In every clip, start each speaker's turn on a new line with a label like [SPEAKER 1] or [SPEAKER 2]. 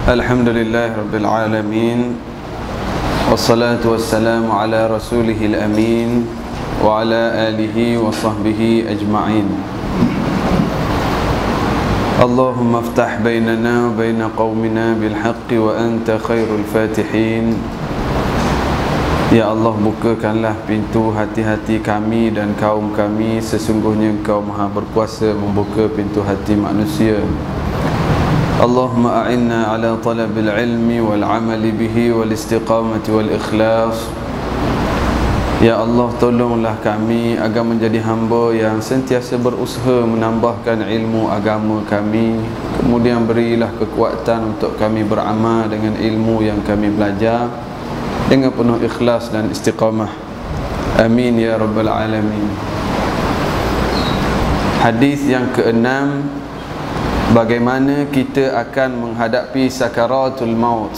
[SPEAKER 1] Alhamdulillah Rabbil Alamin, wassalatu wassalamu ala rasulihil amin wa ala alihi wa sahbihi ajma'in. Allahumma aftah bainana wa baina qawmina bilhaqqi wa anta khairul fatihin. Ya Allah, bukakanlah pintu hati-hati kami dan kaum kami, sesungguhnya Engkau maha berkuasa membuka pintu hati manusia. Allahumma a'inna ala talabil ilmi wal amali bihi wal istiqamati wal ikhlas. Ya Allah, tolonglah kami agar menjadi hamba yang sentiasa berusaha menambahkan ilmu agama kami. Kemudian berilah kekuatan untuk kami beramal dengan ilmu yang kami belajar dengan penuh ikhlas dan istiqamah. Amin ya rabbal alamin. Hadis yang keenam, bagaimana kita akan menghadapi sakaratul maut.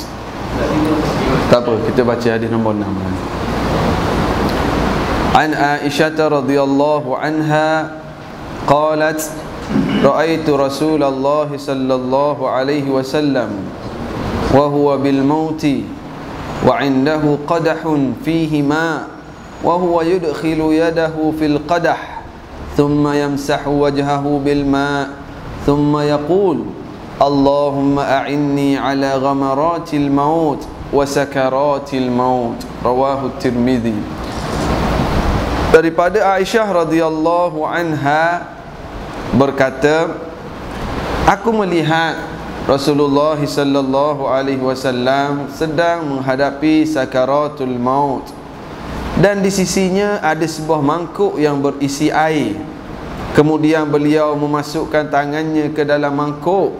[SPEAKER 1] Tak apa, kita baca hadis nombor 6. An Aisyah radhiyallahu anha qalat ra'aitu Rasulullah sallallahu alaihi wasallam wa huwa bil mauti wa 'indahu qadahun fihi ma wa huwa yudkhilu yadahu fil qadah thumma yamsahu wajhahu bil ma ثم يقول اللهم أعني على غمرات الموت وسكرات الموت. رواه الترمذي. Daripada Aisyah radhiyallahu anha berkata, aku melihat Rasulullah sallallahu alaihi wasallam sedang menghadapi sakaratul maut, dan di sisinya ada sebuah mangkuk yang berisi air. Kemudian beliau memasukkan tangannya ke dalam mangkuk,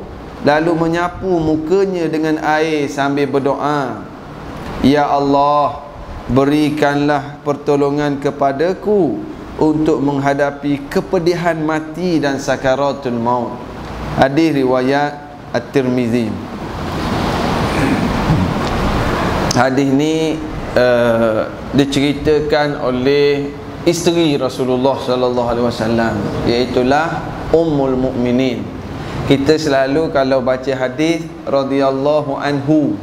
[SPEAKER 1] lalu menyapu mukanya dengan air sambil berdoa, Ya Allah, berikanlah pertolongan kepadaku untuk menghadapi kepedihan mati dan sakaratul maut. Hadis riwayat At-Tirmizi. Hadis ni diceritakan oleh isteri Rasulullah sallallahu alaihi wasallam, iaitulah Ummul Mukminin. Kita selalu kalau baca hadis radhiyallahu anhu,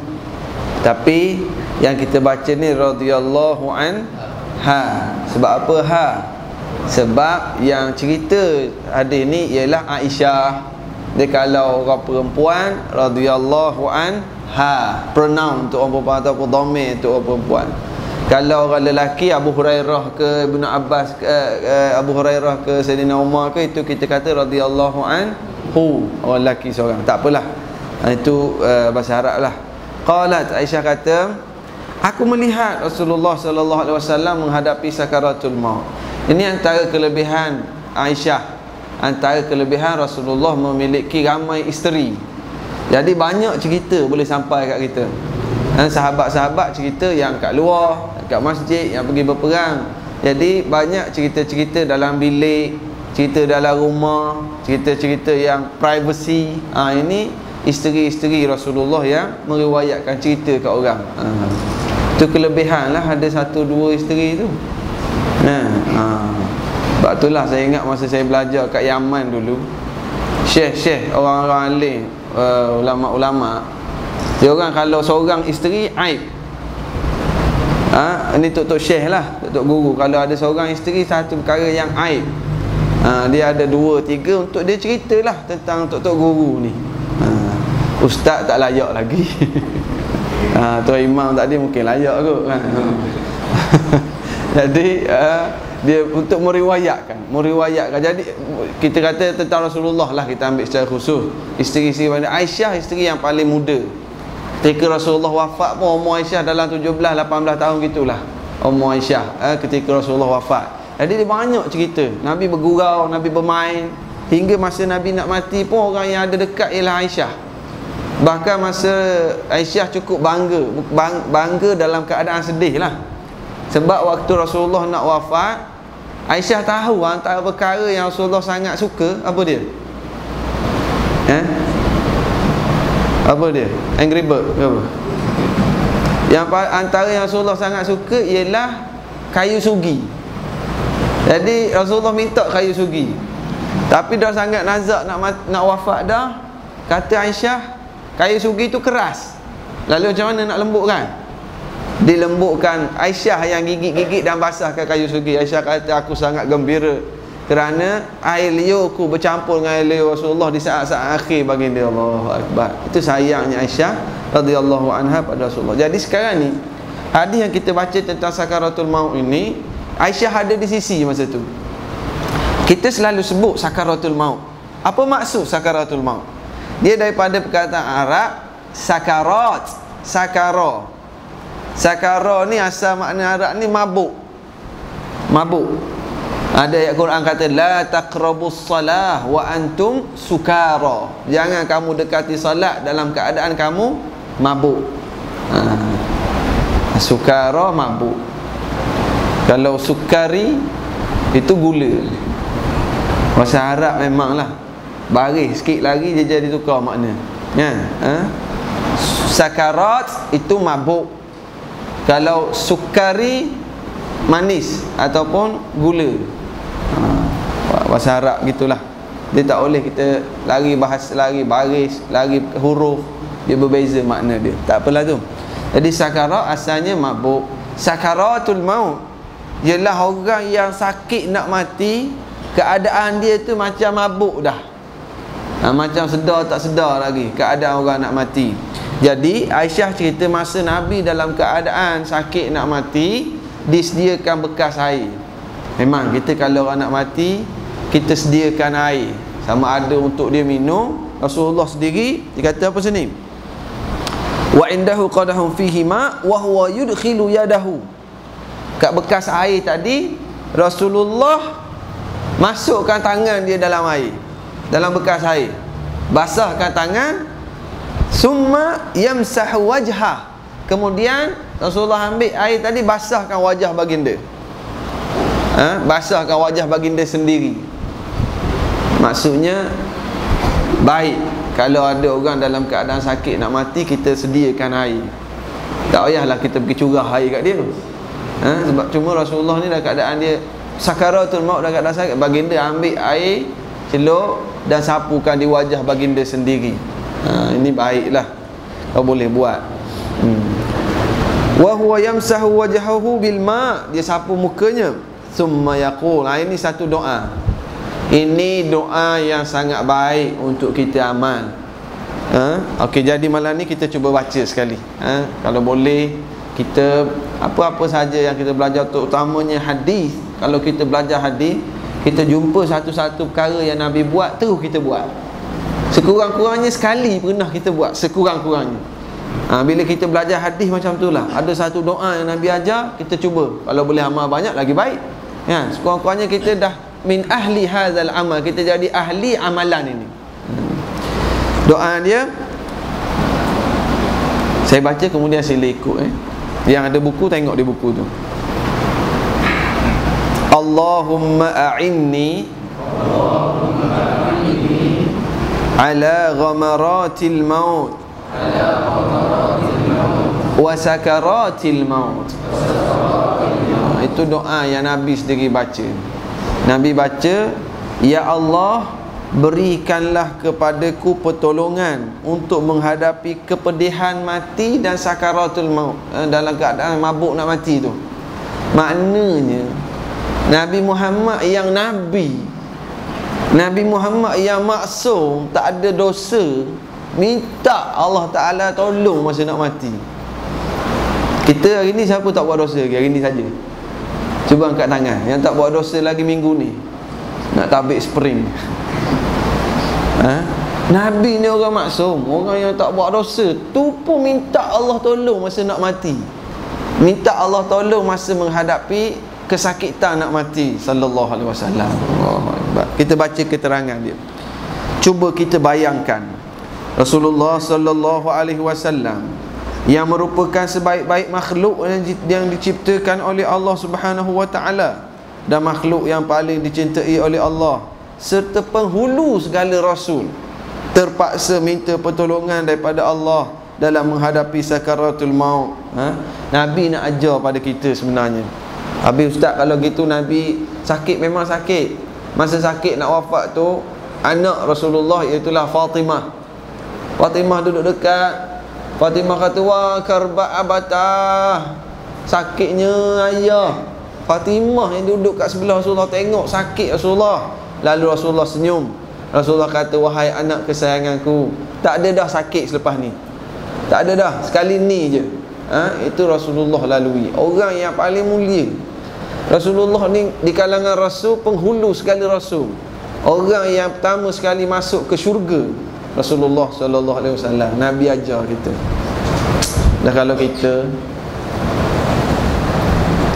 [SPEAKER 1] tapi yang kita baca ni radhiyallahu anha. Sebab apa ha? Sebab yang cerita hadis ni ialah Aisyah. Dia kalau orang perempuan radhiyallahu anha, pronoun untuk orang perempuan ataupun dhamir untuk orang perempuan. Kalau orang lelaki, Abu Hurairah ke Ibnu Abbas ke Abu Hurairah ke Sayyidina Umar ke, itu kita kata radhiyallahu anhu, orang lelaki seorang. Tak apalah, itu bahasa Arab lah. Qalat, Aisyah kata, aku melihat Rasulullah sallallahu alaihi wasallam menghadapi sakaratul maut. Ini antara kelebihan Aisyah, antara kelebihan Rasulullah memiliki ramai isteri. Jadi banyak cerita boleh sampai kat kita. Dan sahabat-sahabat cerita yang kat luar, kat masjid, yang pergi berperang. Jadi banyak cerita-cerita dalam bilik, cerita dalam rumah, cerita-cerita yang privacy. Ini isteri-isteri Rasulullah yang meriwayatkan cerita kat orang. Itu kelebihan lah, ada 1-2 isteri tu. Sebab itulah saya ingat masa saya belajar kat Yaman dulu, syekh-syekh, orang-orang alim, ulama-ulama, dia orang kalau seorang isteri aib. Ini tok-tok syekh lah, tok-tok guru. Kalau ada seorang isteri, satu perkara yang aib. Dia ada 2-3 untuk dia ceritalah tentang tok-tok guru ni. Ustaz tak layak lagi. Tuan imam tadi mungkin layak kot. Jadi dia untuk meriwayatkan. Jadi kita kata tentang Rasulullah lah, kita ambil secara khusus. Isteri-isteri Aisyah, isteri yang paling muda. Ketika Rasulullah wafat pun umur Aisyah dalam 17-18 tahun gitulah umur Aisyah ketika Rasulullah wafat. Jadi dia banyak cerita. Nabi bergurau, Nabi bermain, hingga masa Nabi nak mati pun orang yang ada dekat ialah Aisyah. Bahkan masa Aisyah cukup bangga dalam keadaan sedih lah. Sebab waktu Rasulullah nak wafat, Aisyah tahu antara perkara yang Rasulullah sangat suka, apa dia? Apa dia? Angry Bird ke apa? Yang antara yang Rasulullah sangat suka ialah kayu sugi. Jadi Rasulullah minta kayu sugi. Tapi dah sangat nazak nak wafat dah. Kata Aisyah, Kayu sugi tu keras. Lalu macam mana nak lembutkan? Dilembutkan. Aisyah yang gigit-gigit dan basahkan kayu sugi. Aisyah kata, aku sangat gembira kerana air liurku bercampur dengan air liur Rasulullah di saat-saat akhir baginda. Allahu Akbar. Itu sayangnya Aisyah radhiyallahu anha pada Rasulullah. Jadi sekarang ni hadis yang kita baca tentang sakaratul maut ini, Aisyah ada di sisi masa tu. Kita selalu sebut sakaratul maut. Apa maksud sakaratul maut? Dia daripada perkataan Arab sakarat, sakara. Sakara ni asal makna Arab ni mabuk. Mabuk. Ada ayat Quran kata la taqrabus salah wa antum sukara. Jangan kamu dekati solat dalam keadaan kamu mabuk. Sukara mabuk. Kalau sukari itu gula. Bahasa Arab memanglah baris sikit lagi dia jadi tukar makna. Kan? Sakarat itu mabuk. Kalau sukari manis ataupun gula. Bahasa Arab gitulah. Dia tak boleh kita lari bahas, lari baris, lari huruf, dia berbeza makna dia. Tak apalah tu. Jadi sakarat asalnya mabuk. Sakaratul maut ialah orang yang sakit nak mati, keadaan dia tu macam mabuk dah. Macam sedar tak sedar lagi keadaan orang nak mati. Jadi Aisyah cerita masa Nabi dalam keadaan sakit nak mati, disediakan bekas air. Memang kita kalau orang nak mati, kita sediakan air, sama ada untuk dia minum. Rasulullah sendiri dia kata apa sini? Wa indahu qadahum fihi ma wa huwa yudkhilu yadahu. Kat bekas air tadi Rasulullah masukkan tangan dia dalam air, dalam bekas air, basahkan tangan, summa yamsahu wajhah. Kemudian Rasulullah ambil air tadi basahkan wajah baginda. Basahkan wajah baginda sendiri. Maksudnya baik kalau ada orang dalam keadaan sakit nak mati, kita sediakan air. Tak payahlah kita pergi curah air kat dia. Sebab cuma Rasulullah ni dalam keadaan dia sakaratul maut, dalam keadaan sakit, baginda ambil air, celup dan sapukan di wajah baginda sendiri. Ini baiklah kau boleh buat. Wa huwa yamsahu wajhahu bil ma, dia sapu mukanya. Summa yaqul, ini satu doa. Ini doa yang sangat baik untuk kita amal. Okey, jadi malam ni kita cuba baca sekali. Kalau boleh kita apa-apa saja yang kita belajar, terutamanya hadis. Kalau kita belajar hadis, kita jumpa satu-satu perkara yang Nabi buat, terus kita buat. Sekurang-kurangnya sekali pernah kita buat, sekurang-kurangnya. Bila kita belajar hadis macam itulah, ada satu doa yang Nabi ajar, kita cuba. Kalau boleh amal banyak lagi baik. Sekurang-kurangnya kita dah min ahli hadzal amal, kita jadi ahli amalan ini. Doa dia saya baca, kemudian sila ikut. Yang ada buku, tengok di buku tu. Allahumma a'inni ala ghamaratil maut wa sakaratil maut. Itu doa yang Nabi sendiri baca. Nabi baca, ya Allah, berikanlah kepadaku pertolongan untuk menghadapi kepedihan mati dan sakaratul maut, dalam keadaan mabuk nak mati tu. Maknanya Nabi Muhammad yang Nabi, Nabi Muhammad yang maksum, tak ada dosa, minta Allah Ta'ala tolong masa nak mati. Kita hari ni siapa tak buat dosa hari ni saja? Cuba angkat tangan yang tak buat dosa lagi minggu ni, nak tabik spring. Nabi ni orang maksum, orang yang tak buat dosa, tu pun minta Allah tolong masa nak mati, minta Allah tolong masa menghadapi kesakitan nak mati. Sallallahu alaihi wasallam. Kita baca keterangan dia. Cuba kita bayangkan Rasulullah sallallahu alaihi wasallam yang merupakan sebaik-baik makhluk yang diciptakan oleh Allah Subhanahu wa taala, dan makhluk yang paling dicintai oleh Allah, serta penghulu segala rasul, terpaksa minta pertolongan daripada Allah dalam menghadapi sakaratul maut. Nabi nak ajar pada kita sebenarnya. Habis ustaz, kalau gitu Nabi sakit, memang sakit. Masa sakit nak wafat tu, anak Rasulullah iaitulah Fatimah Fatimah duduk dekat. Fatimah kata, wah karba abatah, sakitnya ayah. Fatimah yang duduk kat sebelah Rasulullah tengok sakit Rasulullah. Lalu Rasulullah senyum. Rasulullah kata, wahai anak kesayanganku, tak ada dah sakit selepas ni. Tak ada dah, sekali ni je. Itu Rasulullah lalui. Orang yang paling mulia. Rasulullah ni di kalangan rasul, penghulu segala rasul. Orang yang pertama sekali masuk ke syurga, Rasulullah sallallahu alaihi wasallam. Nabi ajar kita. Dan kalau kita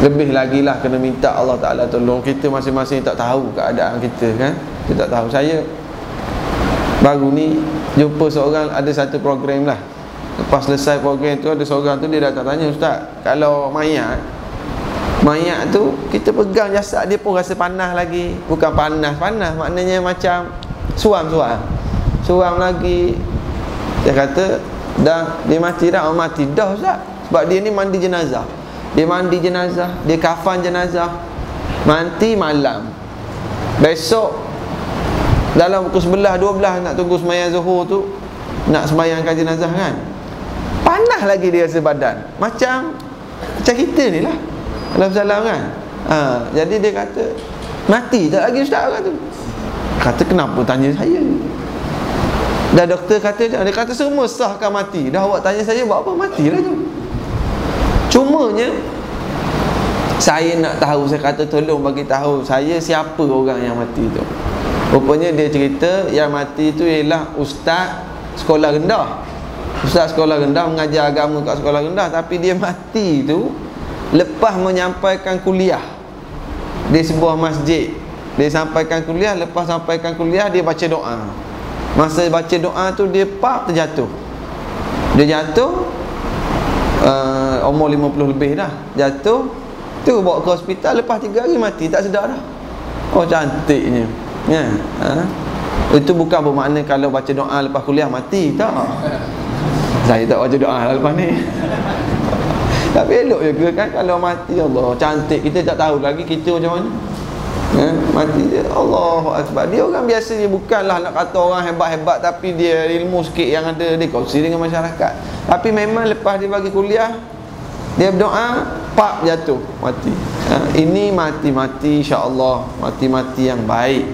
[SPEAKER 1] lebih lagi lah kena minta Allah Ta'ala tolong. Kita masing-masing tak tahu keadaan kita kan. Kita tak tahu. Saya baru ni jumpa seorang, ada satu program lah. Lepas selesai program tu, ada seorang tu dia datang tanya, Ustaz, kalau mayat tu kita pegang jasad dia pun rasa panas lagi. Bukan panas, maknanya macam suam lagi. Dia kata, dah dia mati dah. Mati dah Ustaz. Sebab dia ni mandi jenazah. Dia kafan jenazah, mati malam. Besok dalam pukul 11-12 nak tunggu sembahyang Zuhur tu, nak sembahyangkan jenazah kan. Panas lagi dia rasa badan. Macam kita ni lah, Alhamdulillah kan. Jadi dia kata, mati tak lagi Ustaz orang tu. Kata, kenapa tanya saya? Dah doktor kata, dia kata semua sahkan mati. Dah awak tanya saya buat apa? Matilah tu. Cumanya saya nak tahu, saya kata tolong bagi tahu saya siapa orang yang mati tu. Rupanya dia cerita yang mati tu ialah ustaz sekolah rendah. Ustaz sekolah rendah mengajar agama kat sekolah rendah, tapi dia mati tu lepas menyampaikan kuliah di sebuah masjid. Dia sampaikan kuliah, lepas sampaikan kuliah dia baca doa. Masa baca doa tu dia terjatuh. Dia jatuh, umur 50 lebih dah. Jatuh tu, bawa ke hospital. Lepas 3 hari mati, tak sedar dah. Oh cantiknya ya. Itu bukan bermakna kalau baca doa lepas kuliah mati, tak. Saya tak baca doa lepas ni. Tapi elok juga kan kalau mati. Allah cantik, kita tak tahu lagi kita macam mana. Mati dia, Allahu Akbar. Dia orang biasa, dia bukanlah nak kata orang hebat-hebat, tapi dia ilmu sikit yang ada dia kongsi dengan masyarakat. Tapi memang lepas dia bagi kuliah, dia berdoa, pak jatuh, mati. Ini mati-mati insya-Allah, mati-mati yang baik.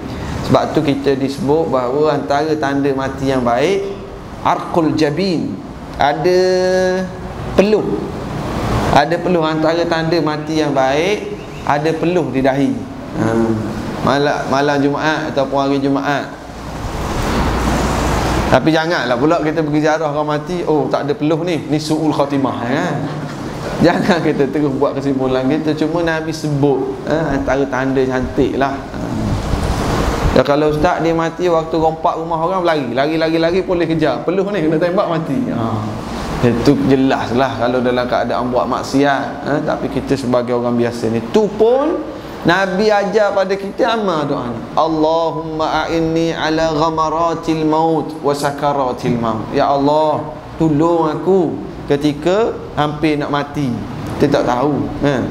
[SPEAKER 1] Sebab tu kita disebut bahawa antara tanda mati yang baik, arqul jabin, ada peluh. Ada peluh. Antara tanda mati yang baik, ada peluh di dahi. Malam Jumaat ataupun hari Jumaat. Tapi janganlah pula kita pergi ziarah orang mati, oh tak ada peluh ni su'ul khatimah kan. Jangan kita terus buat kesimpulan kita. Cuma Nabi sebut antara tanda cantik lah. Ya, kalau ustaz dia mati waktu rompak rumah orang, lari boleh kejar, peluh ni kena tembak mati. Itu jelas lah kalau dalam keadaan buat maksiat. Tapi kita sebagai orang biasa ni, tu pun Nabi ajar pada kita amal doa ni. Allahumma a'inni ala ghamaratil maut wa sakaratil maut. Ya Allah, tolong aku ketika hampir nak mati. Kita tak tahu kan.